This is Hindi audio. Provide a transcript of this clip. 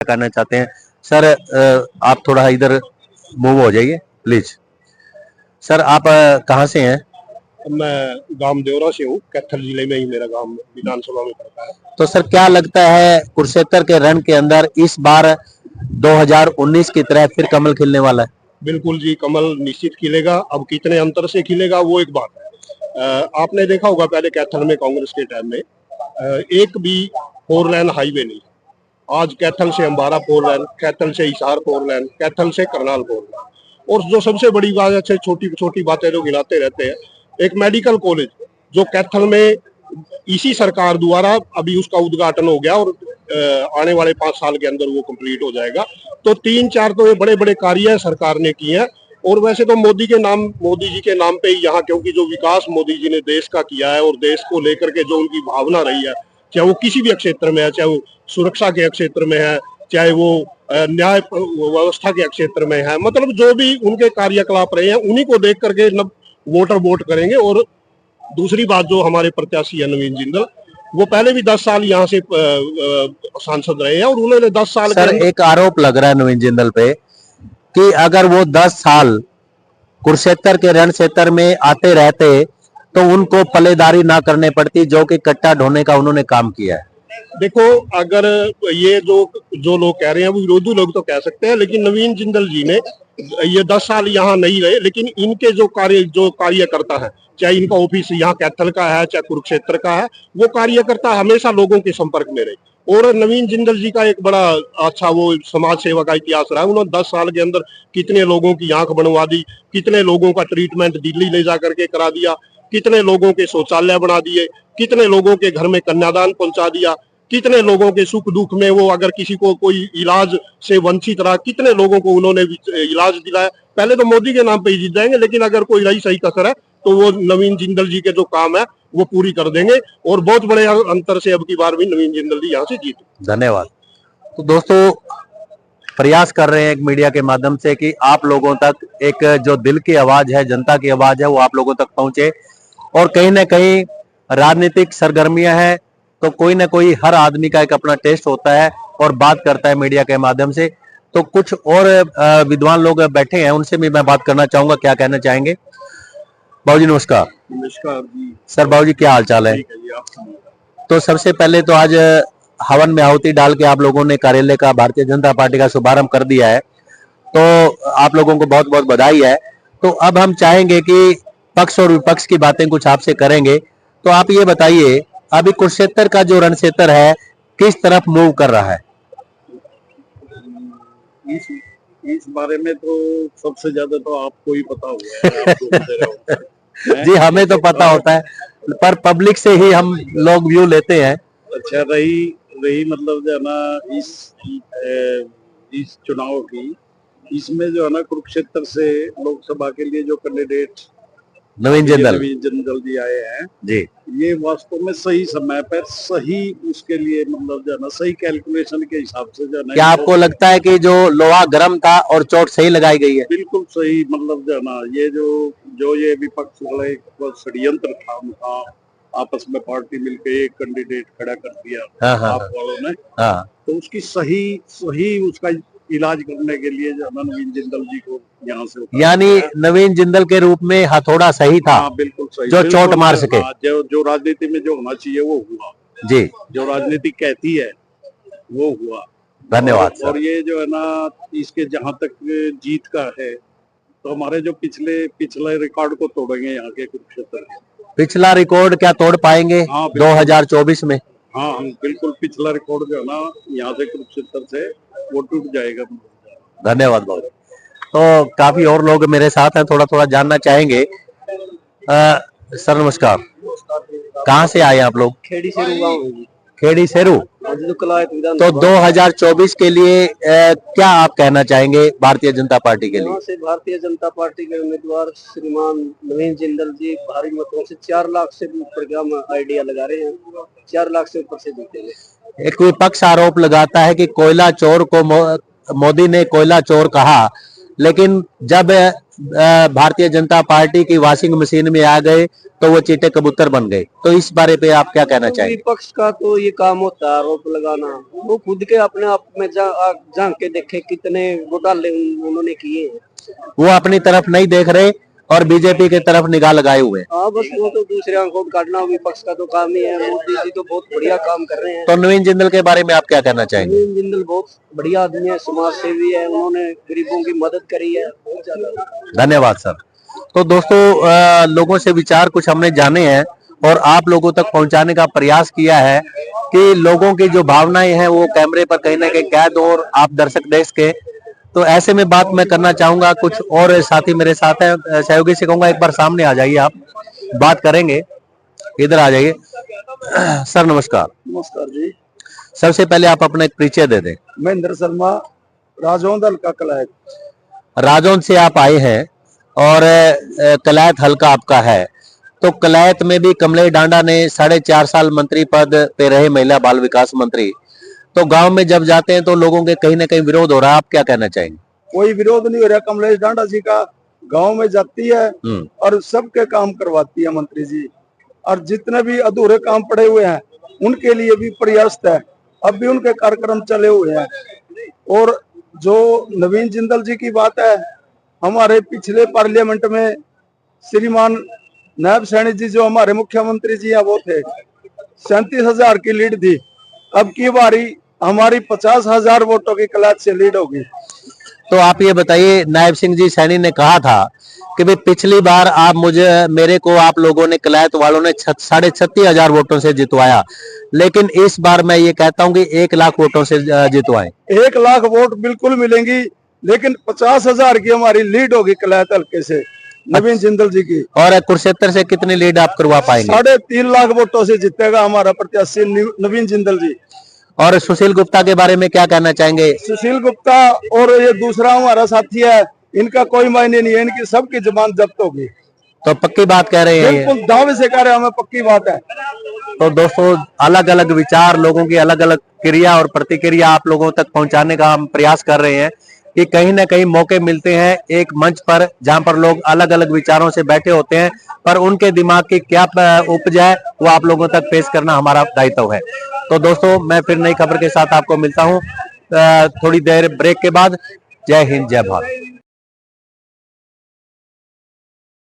करना चाहते हैं। सर आप थोड़ा इधर मूव हो जाइए प्लीज। सर आप कहाँ से हैं? मैं गांव देवरा से हूँ, कैथल जिले में ही मेरा गांव विधानसभा में पड़ता है। तो सर क्या लगता है कुरुक्षेत्र के रण के अंदर इस बार 2019 की तरह फिर कमल खिलने वाला है? बिल्कुल जी, कमल निश्चित खिलेगा। अब कितने अंतर से खिलेगा वो एक बात है। आपने देखा होगा पहले कैथल में कांग्रेस के टाइम में एक भी 4 लेन हाईवे नहीं। आज कैथल से अम्बारा 4 लेन, कैथल से हिसार 4 लेन, कैथल से करनाल 4 लेन। और जो सबसे बड़ी बात है, छोटी छोटी बातें जो गिनाते रहते हैं, एक मेडिकल कॉलेज जो कैथल में इसी सरकार द्वारा अभी उसका उद्घाटन हो गया और आने वाले 5 साल के अंदर वो कंप्लीट हो जाएगा। तो 3-4 तो ये बड़े बड़े कार्य सरकार ने किए हैं। और वैसे तो मोदी जी के नाम पे ही यहाँ, क्योंकि जो विकास मोदी जी ने देश का किया है और देश को लेकर के जो उनकी भावना रही है, चाहे वो किसी भी क्षेत्र में है, चाहे वो सुरक्षा के क्षेत्र में है, चाहे वो न्याय व्यवस्था के क्षेत्र में है, मतलब जो भी उनके कार्यकलाप रहे हैं उन्हीं को देख करके वोटर वोट करेंगे। और दूसरी बात, जो हमारे प्रत्याशी है नवीन जिंदल, वो पहले भी 10 साल यहाँ से सांसद रहे हैं और उन्होंने 10 साल सर एक आरोप लग रहा है नवीन जिंदल पे कि अगर वो 10 साल कुरुक्षेत्र के रण क्षेत्र में आते रहते तो उनको पल्लेदारी ना करने पड़ती, जो कि कट्टा ढोने का उन्होंने काम किया है। देखो, अगर ये जो लोग कह रहे हैं वो विरोधी लोग तो कह सकते हैं, लेकिन नवीन जिंदल जी ने ये 10 साल यहाँ नहीं रहे, लेकिन इनके जो कार्यकर्ता है, चाहे इनका ऑफिस यहाँ कैथल का है चाहे कुरुक्षेत्र का है, वो कार्यकर्ता हमेशा लोगों के संपर्क में रहे। और नवीन जिंदल जी का एक बड़ा अच्छा वो समाज सेवा का इतिहास रहा है। उन्होंने 10 साल के अंदर कितने लोगों की आंख बनवा दी, कितने लोगों का ट्रीटमेंट दिल्ली ले जा करके करा दिया, कितने लोगों के शौचालय बना दिए, कितने लोगों के घर में कन्यादान पहुंचा दिया, कितने लोगों के सुख दुख में वो अगर किसी को कोई इलाज से वंचित रहा, कितने लोगों को उन्होंने इलाज दिलाया। पहले तो मोदी के नाम पे ही जीत जाएंगे, लेकिन अगर कोई रही सही कसर है तो वो नवीन जिंदल जी के जो काम है वो पूरी कर देंगे और बहुत बड़े अंतर से अब की बार भी नवीन जिंदल जी यहाँ से जीत। धन्यवाद। तो दोस्तों प्रयास कर रहे हैं एक मीडिया के माध्यम से कि आप लोगों तक एक जो दिल की आवाज है, जनता की आवाज है, वो आप लोगों तक पहुंचे। और कहीं ना कहीं राजनीतिक सरगर्मियां हैं तो कोई ना कोई, हर आदमी का एक अपना टेस्ट होता है और बात करता है मीडिया के माध्यम से। तो कुछ और विद्वान लोग बैठे हैं, उनसे भी मैं बात करना चाहूंगा, क्या कहना चाहेंगे। बाबूजी नमस्कार। नमस्कार जी। सर बाबूजी क्या हाल चाल है? तो सबसे पहले तो आज हवन में आहुति डाल के आप लोगों ने कार्यालय का भारतीय जनता पार्टी का शुभारंभ कर दिया है, तो आप लोगों को बहुत बहुत बधाई है। तो अब हम चाहेंगे कि पक्ष और विपक्ष की बातें कुछ आपसे करेंगे। तो आप ये बताइए, अभी कुरुक्षेत्र का जो रण क्षेत्र है किस तरफ मूव कर रहा है? इस बारे में तो सबसे ज्यादा तो आपको ही पता होगा। जी हमें तो पता होता है, पर पब्लिक से ही हम लोग व्यू लेते हैं। अच्छा, रही मतलब जो है ना इस चुनाव की, इसमें जो है ना कुरुक्षेत्र से लोकसभा के लिए जो कैंडिडेट नवीन जिंदल जी आए हैं जी, ये वास्तव में सही समय पर सही उसके लिए मतलब जो है ना सही कैलकुलेशन के हिसाब से जो है ना। क्या आपको लगता है कि जो लोहा गर्म था और चोट सही लगाई गई है? बिल्कुल सही, मतलब जो है ना ये जो ये विपक्ष वाला एक षड्यंत्र था उनका, आपस में पार्टी मिलकर एक कैंडिडेट खड़ा कर दिया आप वालों ने, तो उसकी सही उसका इलाज करने के लिए जो नवीन जिंदल जी को यहाँ से, यानी नवीन जिंदल के रूप में हथौड़ा सही था। बिल्कुल सही, जो चोट मार सके। जो राजनीति में जो होना चाहिए वो हुआ जी, जो राजनीति कहती है वो हुआ। धन्यवाद। और ये जो है ना इसके जहाँ तक जीत का है, तो हमारे जो पिछले रिकॉर्ड को तोड़ेंगे यहाँ के कुरुक्षेत्र। पिछला रिकॉर्ड क्या तोड़ पाएंगे 2024 में? हाँ, हम बिल्कुल पिछला रिकॉर्ड जो है ना यहाँ से कुरुक्षेत्र से वो टूट जाएगा। धन्यवाद बहुत। तो काफी और लोग मेरे साथ हैं, थोड़ा थोड़ा जानना चाहेंगे। सर नमस्कार, कहाँ से आए आप लोग? खेड़ी सेरू गाँव है। खेड़ी सेरू। तो 2024 के लिए क्या आप कहना चाहेंगे भारतीय जनता पार्टी के लिए? यहाँ से भारतीय जनता पार्टी के उम्मीदवार श्रीमान नवीन जिंदल जी भारी मतों से 4 लाख से ऊपर का आइडिया लगा रहे हैं, 4 लाख से ऊपर से जीतेंगे। एक विपक्ष आरोप लगाता है कि कोयला चोर को मोदी ने कोयला चोर कहा, लेकिन जब भारतीय जनता पार्टी की वॉशिंग मशीन में आ गए तो वो चीटे कबूतर बन गए। तो इस बारे पे आप क्या कहना चाहेंगे? विपक्ष का तो ये काम होता है आरोप लगाना। वो खुद के अपने आप में झांक के देखे कितने घोटाले उन्होंने किए हैं। वो अपनी तरफ नहीं देख रहे और बीजेपी की तरफ निगाह लगाए हुए। हाँ, बस वो तो दूसरे आंखों काटना विपक्ष का तो काम ही है। मोदी जी तो बहुत बढ़िया काम कर रहे हैं। तो नवीन जिंदल के बारे में आप क्या कहना चाहेंगे? नवीन जिंदल बहुत बढ़िया आदमी है, समाज सेवी है, उन्होंने गरीबों की मदद करी है बहुत ज्यादा। धन्यवाद सर। तो दोस्तों लोगों से विचार कुछ हमने जाने हैं और आप लोगों तक पहुंचाने का प्रयास किया है कि लोगों की जो भावनाएं हैं वो कैमरे पर कहीं ना कहीं कैद हो और आप दर्शक देश के। तो ऐसे में बात मैं करना चाहूंगा, कुछ और साथी मेरे साथ हैं, सहयोगी से कहूंगा एक बार सामने आ जाइए, आप बात करेंगे, इधर आ जाइए। सर नमस्कार। नमस्कार जी। सबसे पहले आप अपना एक परिचय दे दें। महेंद्र शर्मा, राजौंद हल्का कलायत। राजौंद से आप आए हैं और कलायत हल्का आपका है। तो कलायत में भी कमलेश डांडा ने 4.5 साल मंत्री पद पे रहे, महिला बाल विकास मंत्री। तो गांव में जब जाते हैं तो लोगों के कहीं ना कहीं विरोध हो रहा है, आप क्या कहना चाहेंगे? कोई विरोध नहीं हो रहा। कमलेश डांडा जी का गांव में जाती है और सबके काम करवाती है मंत्री जी। और जितने भी अधूरे काम पड़े हुए हैं उनके लिए भी प्रयास है। अब भी उनके कार्यक्रम चले हुए हैं। और जो नवीन जिंदल जी की बात है, हमारे पिछले पार्लियामेंट में श्रीमान नायब सैनी जी जो हमारे मुख्यमंत्री जी हैं वो थे, 37,000 की लीड थी। अब की बारी हमारी 50,000 वोटों की कलायत से लीड होगी। तो आप ये बताइए, नायब सिंह जी सैनी ने कहा था कि भाई पिछली बार मेरे को आप लोगों ने, कलायत वालों ने 36,500 वोटों से जितवाया, लेकिन इस बार मैं ये कहता हूँ कि 1 लाख वोटों से जितवाएं। 1 लाख वोट बिल्कुल मिलेंगी, लेकिन 50,000 की हमारी लीड होगी कलायत हल्के से नवीन जिंदल जी की। और कुरुक्षेत्र से कितनी लीड आप करवा पाएंगे? 3.5 लाख वोटों से जीतेगा हमारा प्रत्याशी नवीन जिंदल जी। और सुशील गुप्ता के बारे में क्या कहना चाहेंगे? सुशील गुप्ता और ये दूसरा हमारा साथी है, इनका कोई मायने नहीं है, इनकी सबकी जमानत जब्त होगी। तो पक्की बात कह रहे हैं? बिल्कुल दावे से कह रहे हैं, हमें पक्की बात है। तो दोस्तों अलग अलग विचार, लोगों की अलग अलग क्रिया और प्रतिक्रिया आप लोगों तक पहुंचाने का हम प्रयास कर रहे हैं कि कहीं ना कहीं मौके मिलते हैं एक मंच पर जहां पर लोग अलग अलग विचारों से बैठे होते हैं, पर उनके दिमाग की क्या उपज है वो आप लोगों तक पेश करना हमारा दायित्व है। तो दोस्तों मैं फिर नई खबर के साथ आपको मिलता हूं थोड़ी देर ब्रेक के बाद। जय हिंद, जय भारत।